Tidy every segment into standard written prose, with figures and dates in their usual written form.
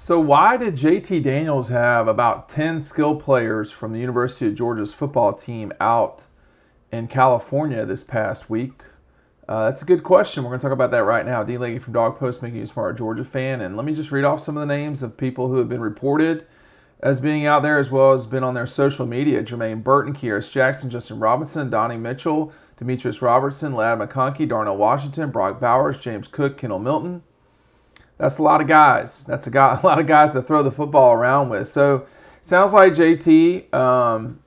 So why did JT Daniels have about 10 skill players from the University of Georgia's football team out in California this past week? That's a good question. We're going to talk about that right now. Dean Legge from Dog Post, making you a smart Georgia fan. And let me just read off some of the names of people who have been reported as being out there, as well as been on their social media. Jermaine Burton, Kieris Jackson, Justin Robinson, Donnie Mitchell, Demetrius Robertson, Ladd McConkey, Darnell Washington, Brock Bowers, James Cook, Kendall Milton. That's a lot of guys. That's a lot of guys to throw the football around with. So sounds like JT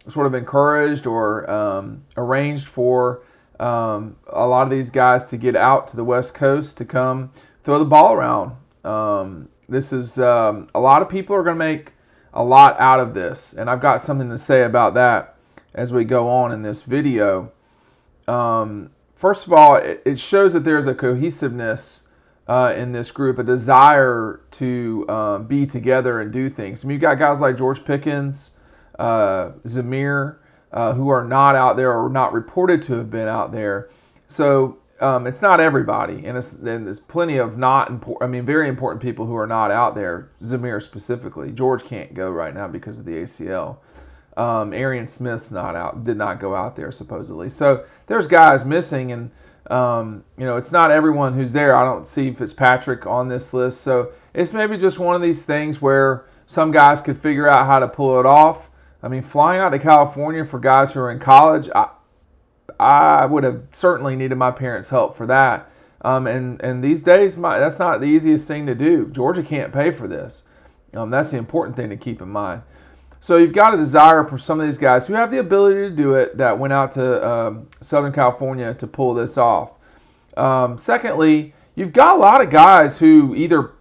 sort of encouraged or arranged for a lot of these guys to get out to the West Coast to come throw the ball around. This is a lot of people are going to make a lot out of this, and I've got something to say about that as we go on in this video. First of all, it shows that there's a cohesiveness in this group, a desire to be together and do things. I mean, you've got guys like George Pickens, Zamir, who are not out there or not reported to have been out there. So it's not everybody, and there's plenty of very important people who are not out there. Zamir specifically. George can't go right now because of the ACL. Arian Smith's did not go out there supposedly. So there's guys missing, and it's not everyone who's there. I don't see Fitzpatrick on this list. So it's maybe just one of these things where some guys could figure out how to pull it off. I mean, flying out to California for guys who are in college, I would have certainly needed my parents' help for that. And these days, that's not the easiest thing to do. Georgia can't pay for this. That's the important thing to keep in mind. So you've got a desire for some of these guys who have the ability to do it that went out to Southern California to pull this off. Secondly, you've got a lot of guys who either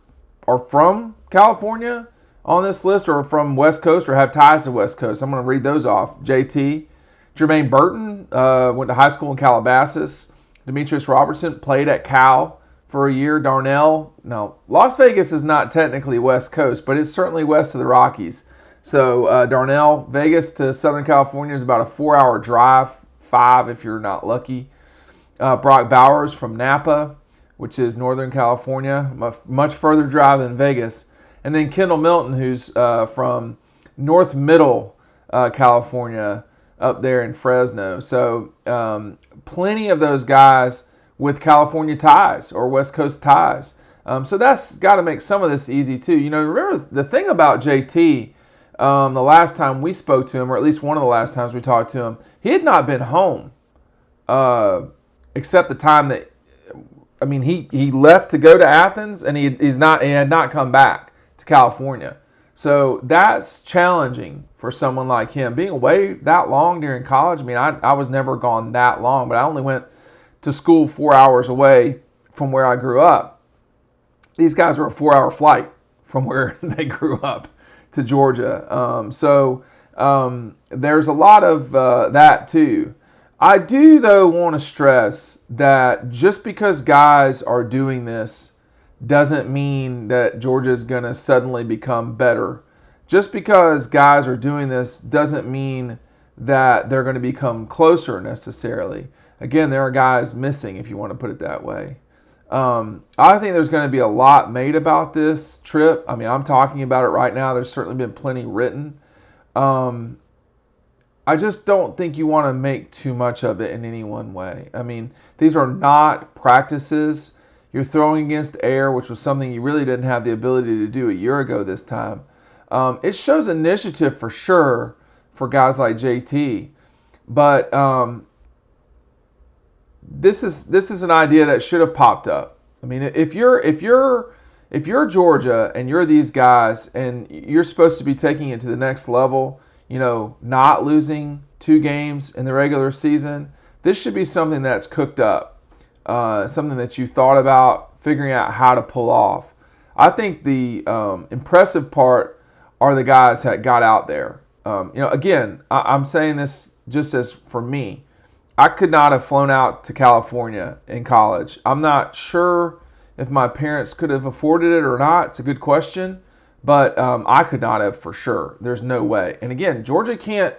are from California on this list or from West Coast or have ties to West Coast. I'm going to read those off. JT. Jermaine Burton went to high school in Calabasas. Demetrius Robertson played at Cal for a year. Darnell. Now, Las Vegas is not technically West Coast, but it's certainly west of the Rockies. So Darnell, Vegas to Southern California is about a 4-hour drive, 5 if you're not lucky. Brock Bowers from Napa, which is Northern California, much further drive than Vegas. And then Kendall Milton, who's from North Middle California, up there in Fresno. So plenty of those guys with California ties or West Coast ties. So that's got to make some of this easy too. Remember the thing about JT, the last time we spoke to him, or at least one of the last times we talked to him, he had not been home except the time that, he left to go to Athens, and he had not come back to California. So that's challenging for someone like him. Being away that long during college, I was never gone that long, but I only went to school 4 hours away from where I grew up. These guys are a 4-hour flight from where they grew up to Georgia. So there's a lot of that too. I do, though, want to stress that just because guys are doing this doesn't mean that Georgia is going to suddenly become better. Just because guys are doing this doesn't mean that they're going to become closer necessarily. Again, there are guys missing, if you want to put it that way. I think there's going to be a lot made about this trip. I'm talking about it right now. There's certainly been plenty written. I just don't think you want to make too much of it in any one way. These are not practices. You're throwing against air, which was something you really didn't have the ability to do a year ago this time. It shows initiative for sure for guys like JT, but this is an idea that should have popped up. If you're Georgia and you're these guys and you're supposed to be taking it to the next level, not losing 2 games in the regular season, this should be something that's cooked up. Something that you thought about figuring out how to pull off. I think the impressive part are the guys that got out there. Again, I'm saying this just as for me. I could not have flown out to California in college. I'm not sure if my parents could have afforded it or not. It's a good question, but I could not have for sure. There's no way. And again, Georgia can't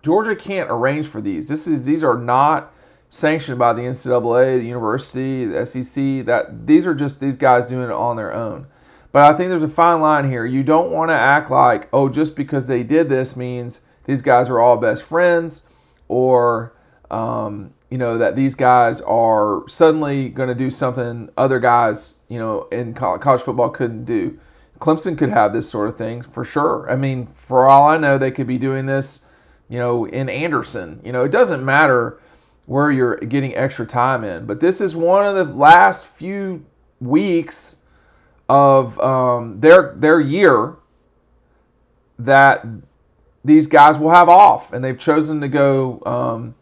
arrange for these. These are not sanctioned by the NCAA, the university, the SEC. These are just these guys doing it on their own. But I think there's a fine line here. You don't want to act like, oh, just because they did this means these guys are all best friends, or that these guys are suddenly going to do something other guys, in college football couldn't do. Clemson could have this sort of thing for sure. I mean, for all I know, they could be doing this, in Anderson. It doesn't matter where you're getting extra time in. But this is one of the last few weeks of their year that these guys will have off, and they've chosen to go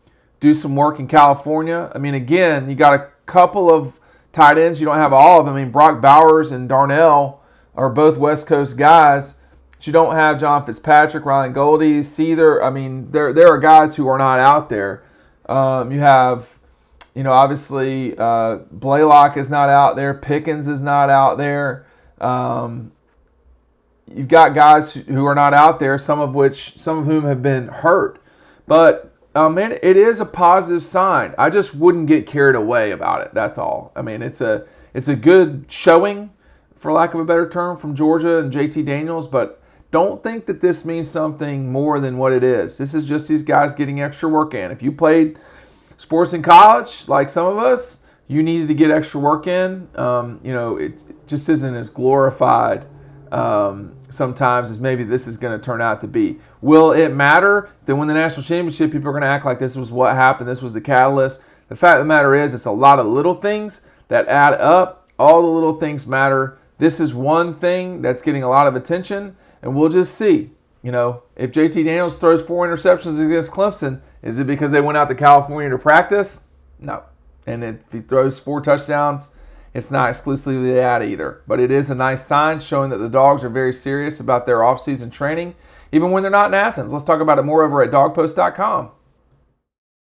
do some work in California. I mean, again, you got a couple of tight ends. You don't have all of them. I mean, Brock Bowers and Darnell are both West Coast guys. But you don't have John Fitzpatrick, Ryan Goldie, Seether. I mean, there are guys who are not out there. You have, obviously Blaylock is not out there. Pickens is not out there. You've got guys who are not out there, some of whom have been hurt. But man, it is a positive sign. I just wouldn't get carried away about it. That's all. I mean, it's a good showing, for lack of a better term, from Georgia and JT Daniels, but don't think that this means something more than what it is. This is just these guys getting extra work in. If you played sports in college, like some of us, you needed to get extra work in. It just isn't as glorified sometimes as maybe this is going to turn out to be. Will it matter that when the national championship, people are going to act like this was what happened, this was the catalyst? The fact of the matter is, it's a lot of little things that add up. All the little things matter. This is one thing that's getting a lot of attention, and we'll just see. If JT Daniels throws 4 interceptions against Clemson, is it because they went out to California to practice? No. And if he throws 4 touchdowns, it's not exclusively that either. But it is a nice sign showing that the Dogs are very serious about their offseason training, even when they're not in Athens. Let's talk about it more over at dogpost.com.